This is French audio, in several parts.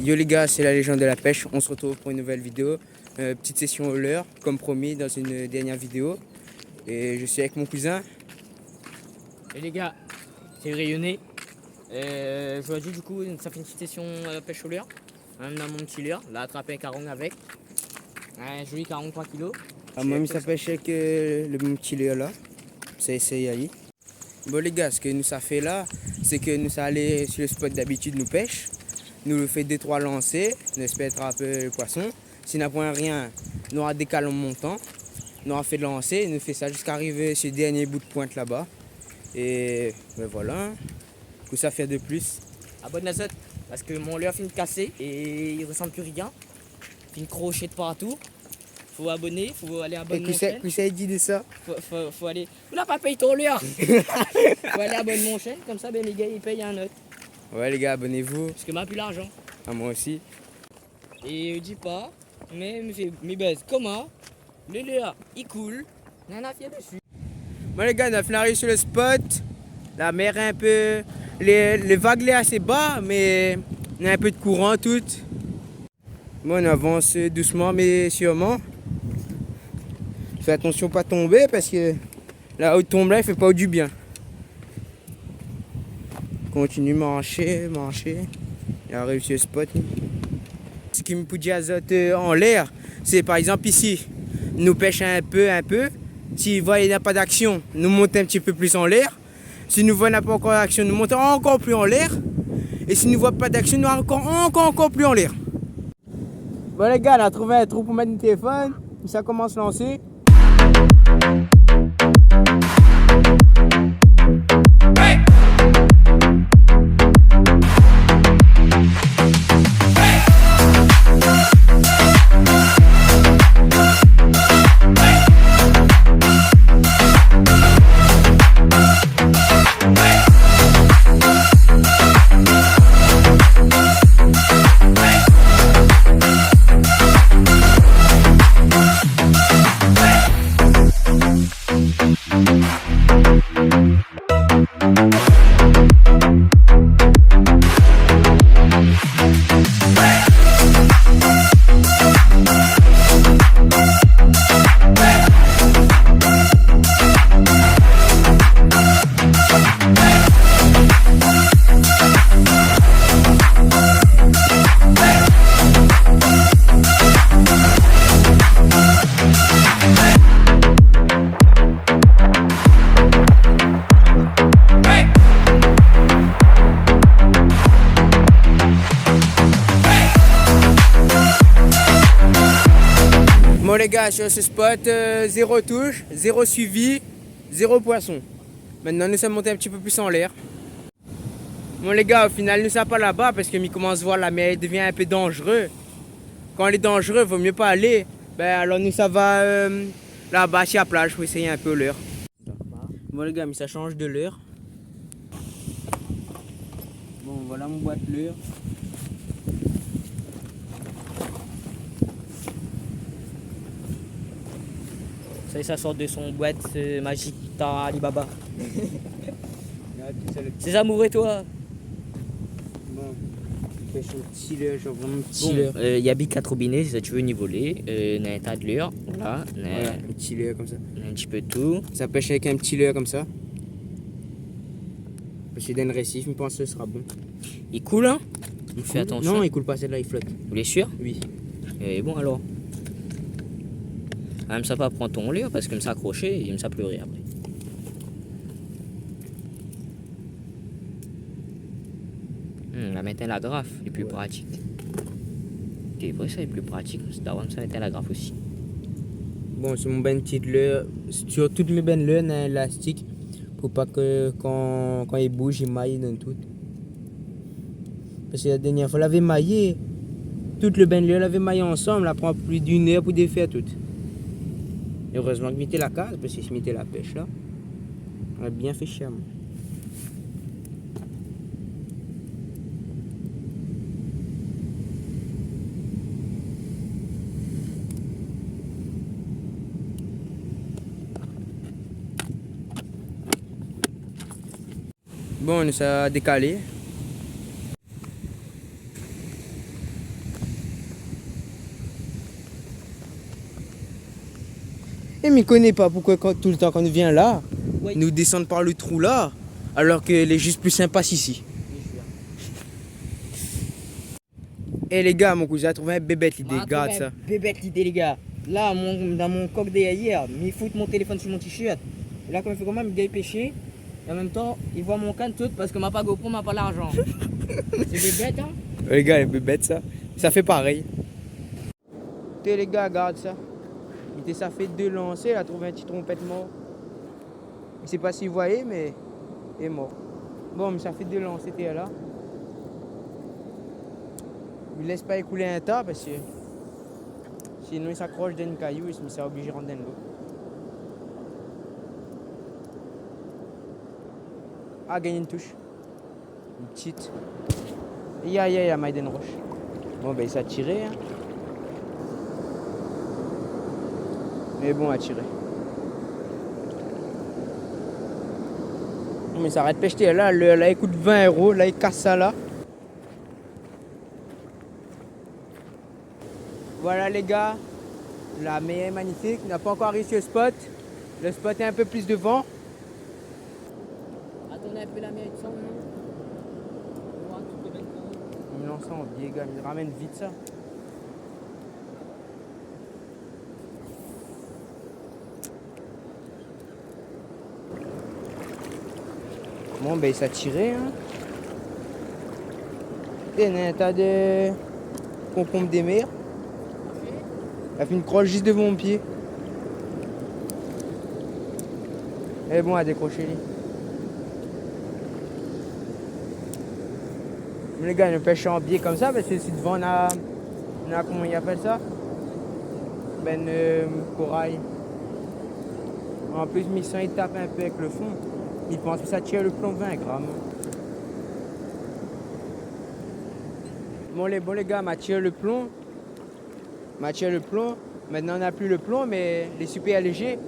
Yo les gars, c'est la légende de la pêche. On se retrouve pour une nouvelle vidéo. Petite session au leurre, comme promis dans une dernière vidéo. Et je suis avec mon cousin. Et les gars, c'est Rayonné. Aujourd'hui, du coup, ça fait une petite session pêche au leurre. Même dans mon petit leurre. Là, attrapé un caron avec. Un joli caron 3 kg. Moi, ça pêche avec le petit leurre là. Ça essaye aller. Bon les gars, ce que nous ça fait là, c'est que nous ça aller sur le spot d'habitude nous pêche. Nous le fait 2-3 lancers, nous espère attraper le poisson. Si n'a point rien, nous aura décalé en montant. Nous aura fait de lancer, nous fait ça jusqu'à arriver sur le dernier bout de pointe là-bas. Et ben voilà, que ça fait de plus. Abonne la zone, parce que mon leurre finit de casser et il ressemble plus rien. Il finit crocher de partout. Faut abonner, faut aller abonner mon chaîne. Qui ça dit de ça? Faut aller. Oula, pas paye ton leurre. Faut aller abonner mon chaîne, comme ça ben les gars ils payent un autre. Ouais les gars, abonnez-vous. Parce que m'a plus l'argent. Ah, moi aussi. Et dis pas, mais me fait mes bases comment le leurre il coule, il y en a fier dessus. Bon les gars, on arrive sur le spot. La mer est un peu. Les vagues sont assez bas, mais il y a un peu de courant tout. Bon, on avance doucement mais sûrement. Fais attention pas tomber parce que la haute tombe là, il fait pas du bien. Continue marcher. Et arrive sur le spot. Ce qui me pousse azote en l'air, c'est par exemple ici, nous pêche un peu. S'il voit il n'y a pas d'action, nous montons un petit peu plus en l'air. Si nous voit il n'y a pas encore d'action, nous montons encore plus en l'air. Et si nous voit pas d'action, nous encore plus en l'air. Bon les gars, on a trouvé un trou pour mettre le téléphone. Ça commence à lancer. Bon les gars, sur ce spot, 0 touche, 0 suivi, 0 poisson. Maintenant nous sommes montés un petit peu plus en l'air. Bon les gars, au final nous sommes pas là-bas parce que commence à voir la mer devient un peu dangereux. Quand elle est dangereux, il vaut mieux pas aller. Ben alors nous ça va là-bas sur la plage pour essayer un peu l'heure. Bon les gars, mais ça change de l'heure. Bon voilà mon boîte l'heure. Ça sort de son boîte magique dans Alibaba. C'est amoureux toi. Bon, fais son petit leurre, genre vraiment petit Bon, leurre. il y a Big 4 robinets si tu veux nivoler. On a un tas de leurre. Voilà, Voilà, un petit leurre comme ça. on a un petit peu de tout. Ça pêche avec un petit leurre comme ça. Parce qu'il y a un récif, je pense que ce sera bon. Il coule hein. On fait attention. Non, il coule pas, celle-là, il flotte. Vous êtes sûr? Oui. Et bon alors. Même ça pas prendre ton leurre parce que me s'accrocher et me ça pleurer après. La mettre la graffe, est plus pratique. C'est vrai ça est plus pratique. C'est d'avoir ça mettre la graffe aussi. Bon, c'est mon ben petit leurre. Sur toutes mes bennes leurres, il y a un élastique pour pas que quand il bouge, il maille dans tout. Parce que la dernière fois, on l'avait maillé. Toute le ben leurre l'avait maillé ensemble. Ça prend plus d'une heure pour défaire tout. Heureusement que je mettais la case, parce que si je mettais la pêche là, on a bien fait cher. Bon, ça a décalé. Et mais connaît pas pourquoi tout le temps quand on vient là, Oui. nous descendre par le trou là, alors qu'elle est juste plus sympa ici. Et les gars, mon cousin a trouvé un bébête l'idée, regarde ça. Bébête l'idée, les gars. Là, dans mon coq hier, il fout mon téléphone sur mon t-shirt. Et là, comme il fait comment, il me pêcher. Et en même temps, il voit mon canne tout parce que ma pas GoPro, m'a pas l'argent. C'est bébête, hein? Les gars, les bébêtes ça fait pareil. Et les gars, regarde ça. Ça fait 2 lancers, il a trouvé un petit trompette mort. Je sais pas si vous voyez, mais il est mort. Bon, mais ça fait 2 lancers, t'es là. Il laisse pas écouler un tas parce que sinon il s'accroche d'un caillou et il sera obligé de rentrer dans l'eau. Ah, gagné une touche. Une petite. Ya, Maiden Roche. Bon, ben il s'est tiré. Hein. Mais bon, à tirer. Mais ça arrête de pêcher. Là, il coûte 20 €. Là, il casse ça là. Voilà les gars. La mer est magnifique. On n'a pas encore réussi au spot. Le spot est un peu plus devant. Attendez un peu la mer de sang, non? Il me lance ça en biais, gars. Il ramène vite ça. Bon, ben, il s'est tiré. Hein. Et un tas de concombres des mers. Il a fait une croche juste devant mon pied. Et bon, à décrocher lui. Mais les gars, nous pêchons en biais comme ça parce que si devant on a comment il appelle ça? Ben corail. En plus, Mission il tape un peu avec le fond. Il pense que ça tire le plomb 20 grammes. Bon les gars, m'a tiré le plomb. Maintenant on n'a plus le plomb, mais les super légers.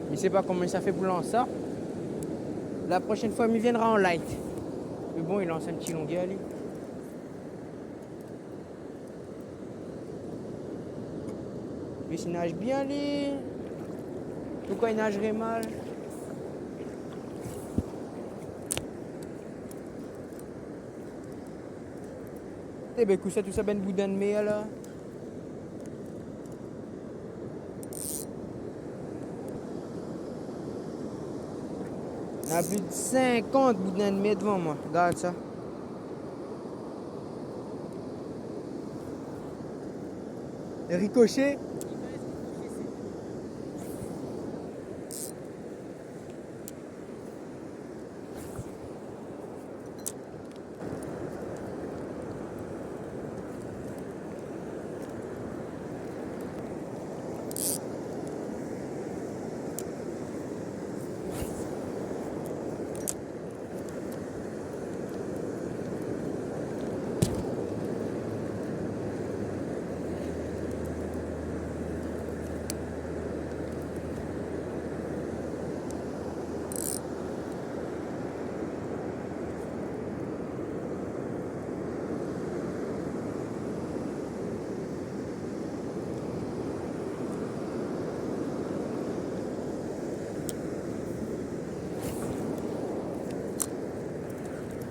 Il ne sait pas comment ça fait pour lancer ça. La prochaine fois, il viendra en light. Mais bon, il lance un petit longuet à lui. Lui, il nage bien, lui. Pourquoi il nagerait mal? Eh ben, écoute ça, tout ça, ben boudin de mer, là. Il y a plus de 50 boudins de mer devant moi. Regarde ça. Ricochet.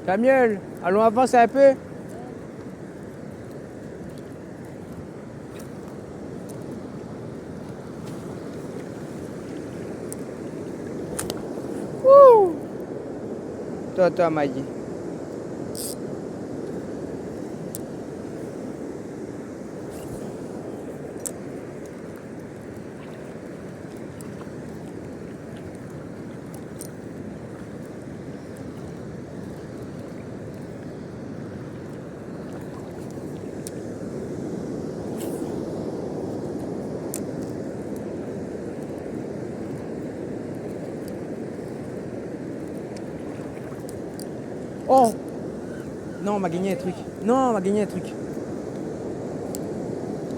Samuel, allons avancer un peu. Wouh! Toi, Maggie. Oh! Non, on m'a gagné un truc.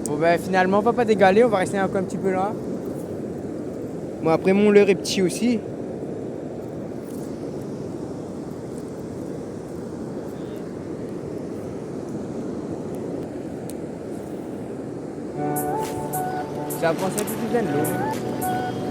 Bon ben finalement on va pas dégaler, on va rester encore un petit peu là. Bon après mon leurre est petit aussi. Ça avance un peu plus bien de l'eau.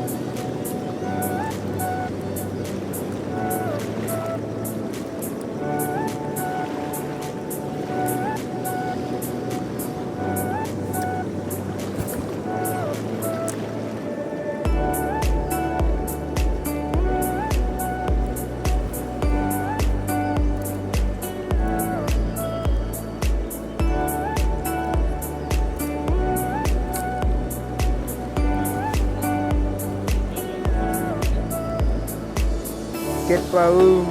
Quel pas où.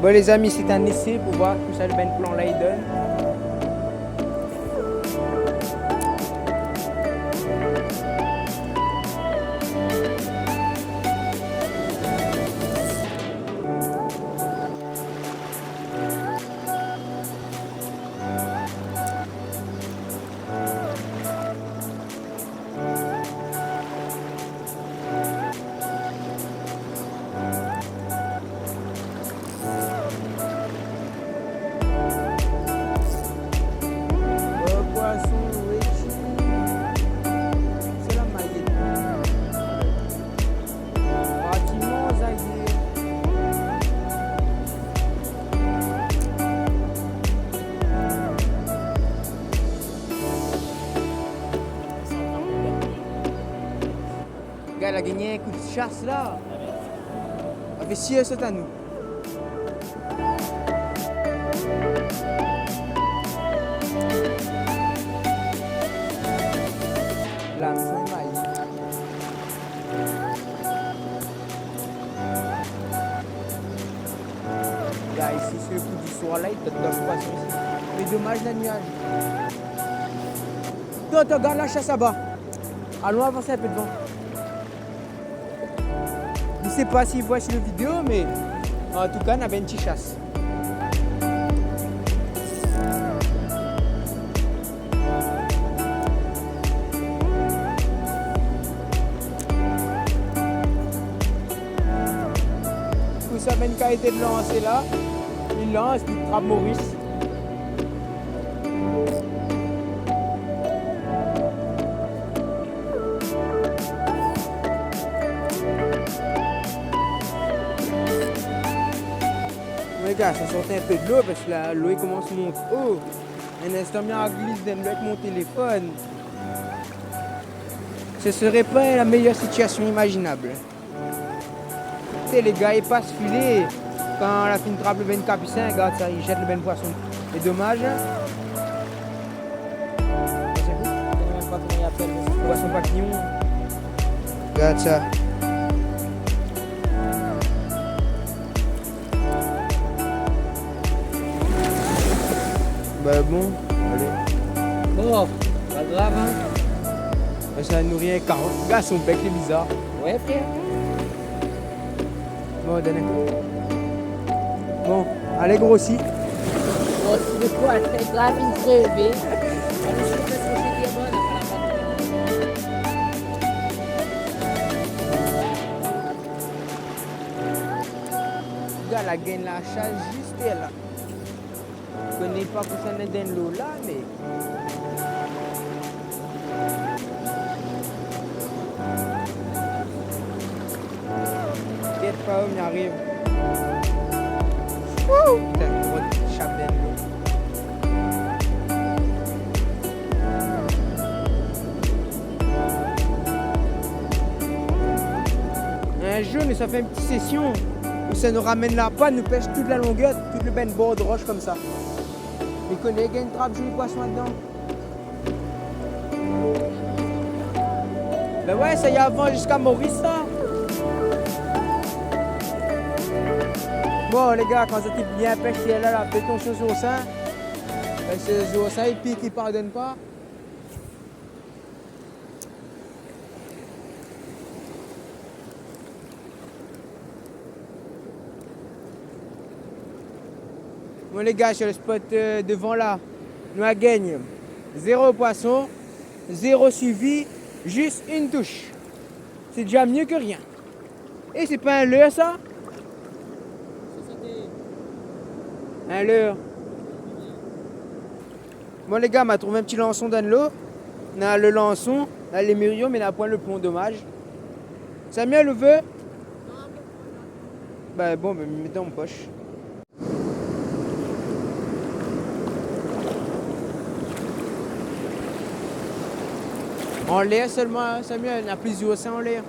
Bon les amis, c'est un essai pour voir tout ça le ben plan là il donne. Elle a gagné un coup de chasse là. Elle fait 6 heures à nous. Là, c'est mal. Là, ici, c'est le coup du soir là, il peut-être dans le poisson ici. Mais dommage, la nuage. Toi, regarde la chasse là-bas. Allons avancer un peu devant. Je ne sais pas s'ils voient sur la vidéo, mais en tout cas, on avait une petite chasse. Tout ça, Ben qui a été de lancer là. Il lance, il trappe Maurice. Les gars, ça sortait un peu de l'eau parce que l'eau commence à monter haut. Un instant bien à glisse avec mon téléphone. Ce serait pas la meilleure situation imaginable. Tu sais, les gars, ils passent filer. Quand la fin trappe le ben capucin, regarde ça, ils jettent le ben poisson. C'est dommage. C'est vous? Je ne sais même pas comment il appelle le poisson papillon. Regarde ça. Bah bon, allez. Bon, pas grave, hein. Ça nourrit un carotte. Regarde son bec, il est bizarre. Ouais, frère. Bon, donne un coup. Bon, allez, grossis. Bon, c'est de quoi? C'est grave, une crevée. Regarde, la gaine la chasse juste là. Je ne connais pas que ça n'est dans l'eau là, mais. T'inquiète pas, on y arrive. Wouh! Putain, gros chape dans l'eau. Un jaune, ça fait une petite session où ça nous ramène la panne, nous pêche toute la longueur, toute le ben bord de roche comme ça. Les connais, il y a une trappe, joli poisson là-dedans. Ben ouais, ça y est avant jusqu'à Maurice, ça. Bon, les gars, quand ça t'est bien pêché, là, fais ton chose au sein. Ce au sein, il pique, il pardonne pas. Bon les gars, sur le spot devant là, nous a gagné 0 poisson, 0 suivi, juste une touche. C'est déjà mieux que rien. Et c'est pas un leurre ça? Un leurre. Bon les gars, on m'a trouvé un petit lançon dans l'eau. On a le lançon, on a les murions, mais on a point le plomb, dommage. Samuel, le veut? Bah bon, bah, mettez en poche. En l'air seulement, Samuel, il y en a plus au sein en l'air.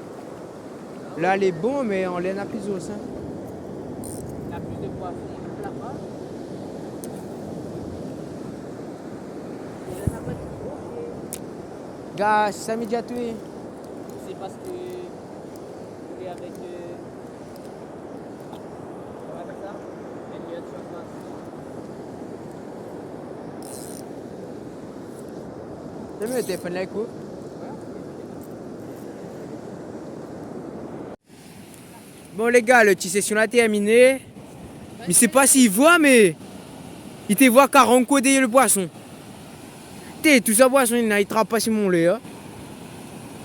Là, elle est bon, mais en l'air, il y en a plus au sein. Il y a plus de poissons là-bas. Gars, ça m'est déjà tué. C'est parce que il y a avec. On appelle ça un grillade sur place. T'as mis le téléphone là, quoi? Bon les gars, le petit session là terminé. Mais c'est pas s'il voit, mais il te voit qu'à rencoder le poisson. T'es tout ça poisson, il n'a pas sur mon lait. Hein.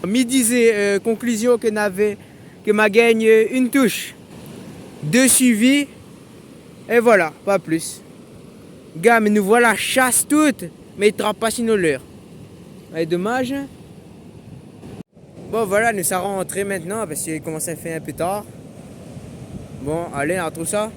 Me disait conclusion que m'a gagné une touche, 2 suivis et voilà, pas plus. Gars, mais nous voilà chasse toute, mais il trappe pas sur nos leurres. Ouais, dommage. Bon voilà, nous sommes rentrés maintenant parce qu'il commence à faire un peu tard. Bon, allez, on retrouve ça.